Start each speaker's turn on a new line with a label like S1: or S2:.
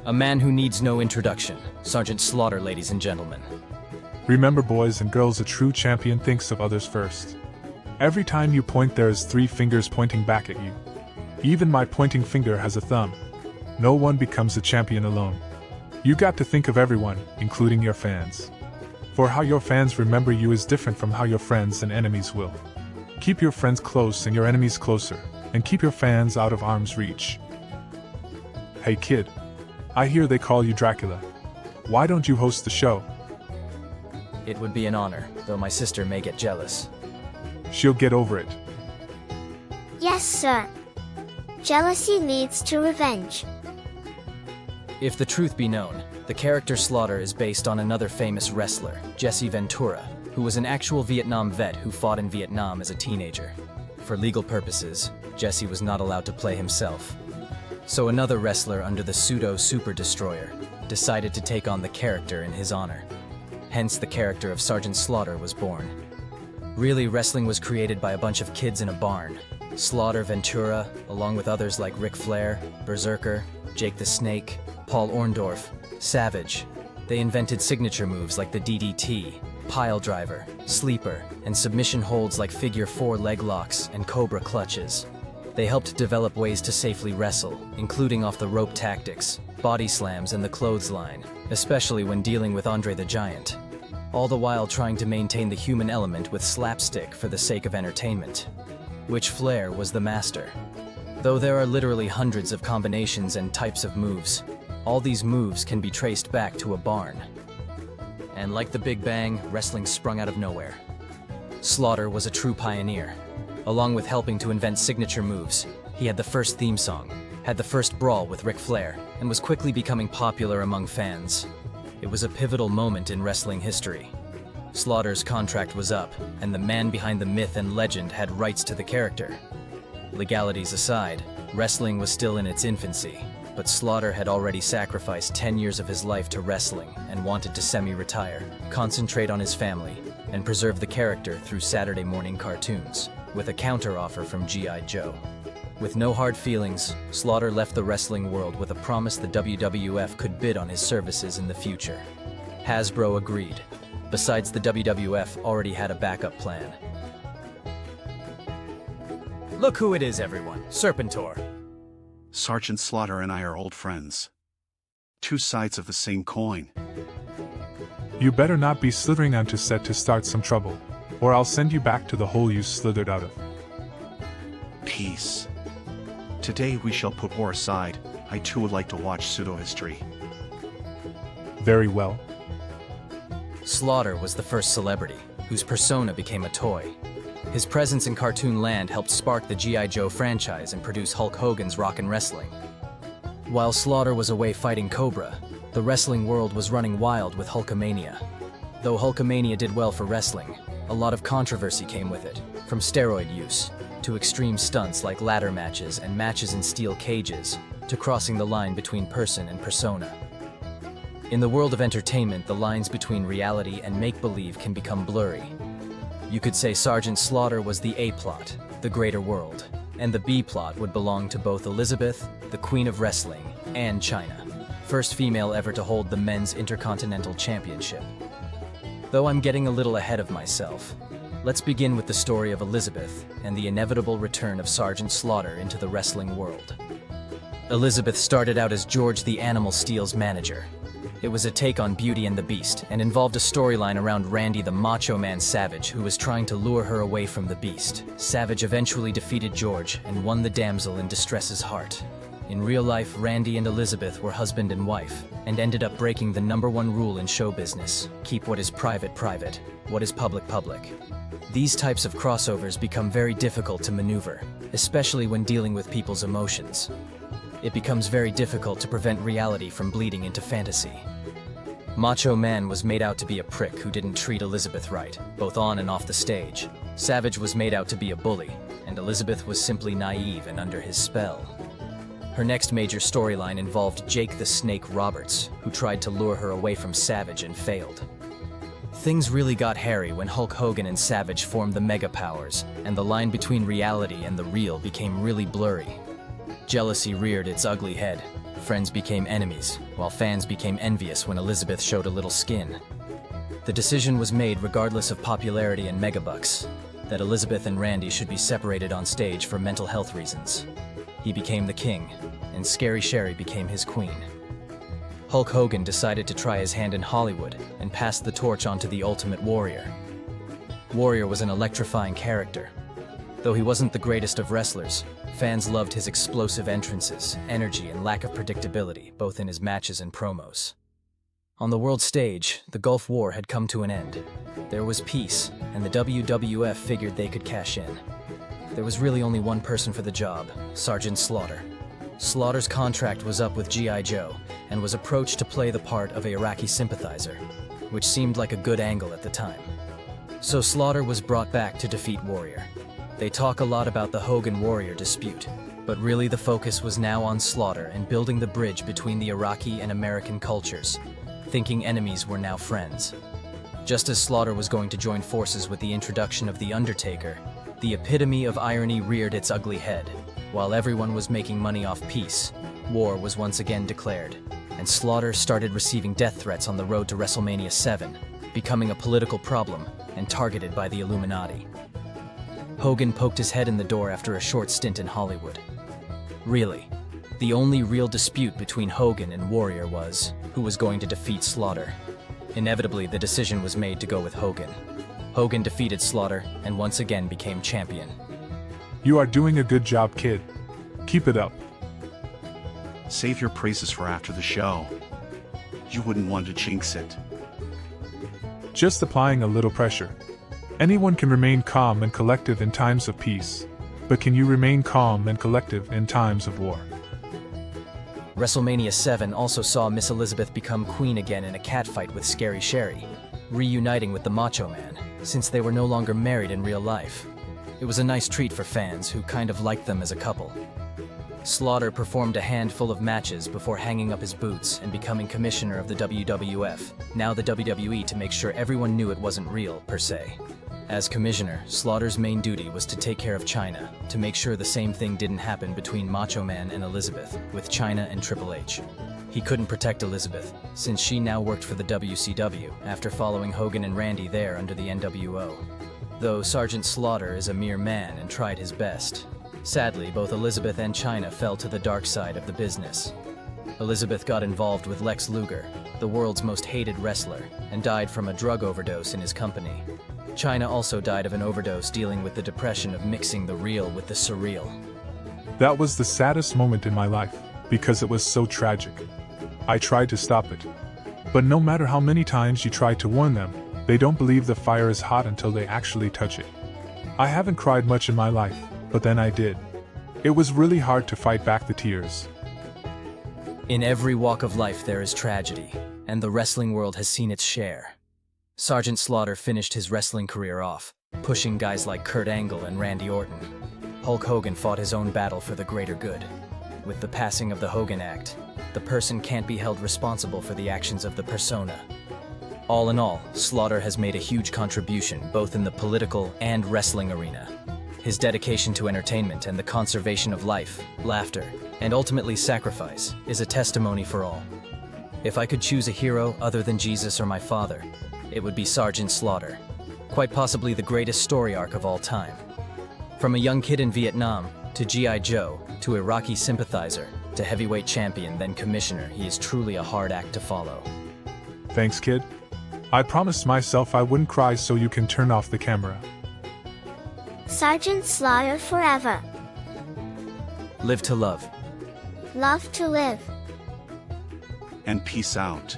S1: A man who needs no introduction, Sergeant Slaughter, ladies and gentlemen.
S2: Remember, boys and girls, a true champion thinks of others first. Every time you point, there is 3 fingers pointing back at you. Even my pointing finger has a thumb. No one becomes a champion alone. You got to think of everyone, including your fans. For how your fans remember you is different from how your friends and enemies will. Keep your friends close and your enemies closer, and keep your fans out of arm's reach. Hey kid, I hear they call you Dracula. Why don't you host the show?
S1: It would be an honor, though my sister may get jealous.
S2: She'll get over it.
S3: Yes, sir. Jealousy leads to revenge.
S1: If the truth be known, the character Slaughter is based on another famous wrestler, Jesse Ventura, who was an actual Vietnam vet who fought in Vietnam as a teenager. For legal purposes, Jesse was not allowed to play himself. So another wrestler under the pseudo Super Destroyer decided to take on the character in his honor. Hence the character of Sergeant Slaughter was born. Really, wrestling was created by a bunch of kids in a barn. Slaughter, Ventura, along with others like Ric Flair, Berserker, Jake the Snake, Paul Orndorff, Savage. They invented signature moves like the DDT, pile driver, sleeper, and submission holds like figure 4 leg locks and cobra clutches. They helped develop ways to safely wrestle, including off-the-rope tactics, body slams, and the clothesline, especially when dealing with Andre the Giant. All the while trying to maintain the human element with slapstick for the sake of entertainment. Which Flair was the master. Though there are literally hundreds of combinations and types of moves, all these moves can be traced back to a barn. And like the Big Bang, wrestling sprung out of nowhere. Slaughter was a true pioneer. Along with helping to invent signature moves, he had the first theme song, had the first brawl with Ric Flair, and was quickly becoming popular among fans. It was a pivotal moment in wrestling history. Slaughter's contract was up, and the man behind the myth and legend had rights to the character. Legalities aside, wrestling was still in its infancy, but Slaughter had already sacrificed 10 years of his life to wrestling and wanted to semi-retire, concentrate on his family, and preserve the character through Saturday morning cartoons, with a counter-offer from G.I. Joe. With no hard feelings, Slaughter left the wrestling world with a promise the WWF could bid on his services in the future. Hasbro agreed. Besides, the WWF already had a backup plan. Look who it is, everyone. Serpentor.
S4: Sergeant Slaughter and I are old friends. 2 sides of the same coin.
S2: You better not be slithering onto set to start some trouble, or I'll send you back to the hole you slithered out of.
S4: Peace. Today we shall put war aside. I too would like to watch pseudo-history.
S2: Very well.
S1: Slaughter was the first celebrity, whose persona became a toy. His presence in cartoon land helped spark the G.I. Joe franchise and produce Hulk Hogan's Rockin' Wrestling. While Slaughter was away fighting Cobra, the wrestling world was running wild with Hulkamania. Though Hulkamania did well for wrestling, a lot of controversy came with it, from steroid use, to extreme stunts like ladder matches and matches in steel cages, to crossing the line between person and persona. In the world of entertainment, the lines between reality and make-believe can become blurry. You could say Sergeant Slaughter was the A-plot, the greater world, and the B-plot would belong to both Elizabeth, the Queen of Wrestling, and China, first female ever to hold the Men's Intercontinental Championship. Though I'm getting a little ahead of myself, let's begin with the story of Elizabeth and the inevitable return of Sergeant Slaughter into the wrestling world. Elizabeth started out as George the Animal Steel's manager. It was a take on Beauty and the Beast and involved a storyline around Randy the Macho Man Savage, who was trying to lure her away from the Beast. Savage eventually defeated George and won the damsel in distress's heart. In real life, Randy and Elizabeth were husband and wife, and ended up breaking the #1 rule in show business: keep what is private private, what is public public. These types of crossovers become very difficult to maneuver, especially when dealing with people's emotions. It becomes very difficult to prevent reality from bleeding into fantasy. Macho Man was made out to be a prick who didn't treat Elizabeth right, both on and off the stage. Savage was made out to be a bully, and Elizabeth was simply naive and under his spell. Her next major storyline involved Jake the Snake Roberts, who tried to lure her away from Savage and failed. Things really got hairy when Hulk Hogan and Savage formed the Mega Powers, and the line between reality and the real became really blurry. Jealousy reared its ugly head, friends became enemies, while fans became envious when Elizabeth showed a little skin. The decision was made regardless of popularity and megabucks, that Elizabeth and Randy should be separated on stage for mental health reasons. He became the king, and Scary Sherry became his queen. Hulk Hogan decided to try his hand in Hollywood and passed the torch on to the Ultimate Warrior. Warrior was an electrifying character. Though he wasn't the greatest of wrestlers, fans loved his explosive entrances, energy, and lack of predictability, both in his matches and promos. On the world stage, the Gulf War had come to an end. There was peace, and the WWF figured they could cash in. There was really only one person for the job, Sergeant Slaughter. Slaughter's contract was up with G.I. Joe, and was approached to play the part of an Iraqi sympathizer, which seemed like a good angle at the time. So Slaughter was brought back to defeat Warrior. They talk a lot about the Hogan-Warrior dispute, but really the focus was now on Slaughter and building the bridge between the Iraqi and American cultures, thinking enemies were now friends. Just as Slaughter was going to join forces with the introduction of The Undertaker, the epitome of irony reared its ugly head. While everyone was making money off peace, war was once again declared, and Slaughter started receiving death threats on the road to WrestleMania 7, becoming a political problem and targeted by the Illuminati. Hogan poked his head in the door after a short stint in Hollywood. Really, the only real dispute between Hogan and Warrior was who was going to defeat Slaughter. Inevitably, the decision was made to go with Hogan. Hogan defeated Slaughter and once again became champion.
S2: You are doing a good job, kid. Keep it up.
S4: Save your praises for after the show. You wouldn't want to jinx it.
S2: Just applying a little pressure. Anyone can remain calm and collective in times of peace, but can you remain calm and collective in times of war?
S1: WrestleMania 7 also saw Miss Elizabeth become queen again in a catfight with Scary Sherry, reuniting with the Macho Man, since they were no longer married in real life. It was a nice treat for fans who kind of liked them as a couple. Slaughter performed a handful of matches before hanging up his boots and becoming commissioner of the WWF, now the WWE, to make sure everyone knew it wasn't real, per se. As commissioner, Slaughter's main duty was to take care of China, to make sure the same thing didn't happen between Macho Man and Elizabeth, with China and Triple H. He couldn't protect Elizabeth, since she now worked for the WCW after following Hogan and Randy there under the NWO. Though Sergeant Slaughter is a mere man and tried his best. Sadly, both Elizabeth and China fell to the dark side of the business. Elizabeth got involved with Lex Luger, the world's most hated wrestler, and died from a drug overdose in his company. China also died of an overdose dealing with the depression of mixing the real with the surreal.
S2: That was the saddest moment in my life, because it was so tragic. I tried to stop it. But no matter how many times you try to warn them, they don't believe the fire is hot until they actually touch it. I haven't cried much in my life, but then I did. It was really hard to fight back the tears.
S1: In every walk of life there is tragedy, and the wrestling world has seen its share. Sergeant Slaughter finished his wrestling career off, pushing guys like Kurt Angle and Randy Orton. Hulk Hogan fought his own battle for the greater good. With the passing of the Hogan Act, the person can't be held responsible for the actions of the persona. All in all, Slaughter has made a huge contribution both in the political and wrestling arena. His dedication to entertainment and the conservation of life, laughter, and ultimately sacrifice is a testimony for all. If I could choose a hero other than Jesus or my father, it would be Sergeant Slaughter, quite possibly the greatest story arc of all time. From a young kid in Vietnam, to G.I. Joe, to Iraqi sympathizer, to heavyweight champion, then commissioner, he is truly a hard act to follow.
S2: Thanks, kid. I promised myself I wouldn't cry, so you can turn off the camera.
S3: Sergeant Slaughter forever.
S1: Live to love.
S3: Love to live.
S4: And peace out.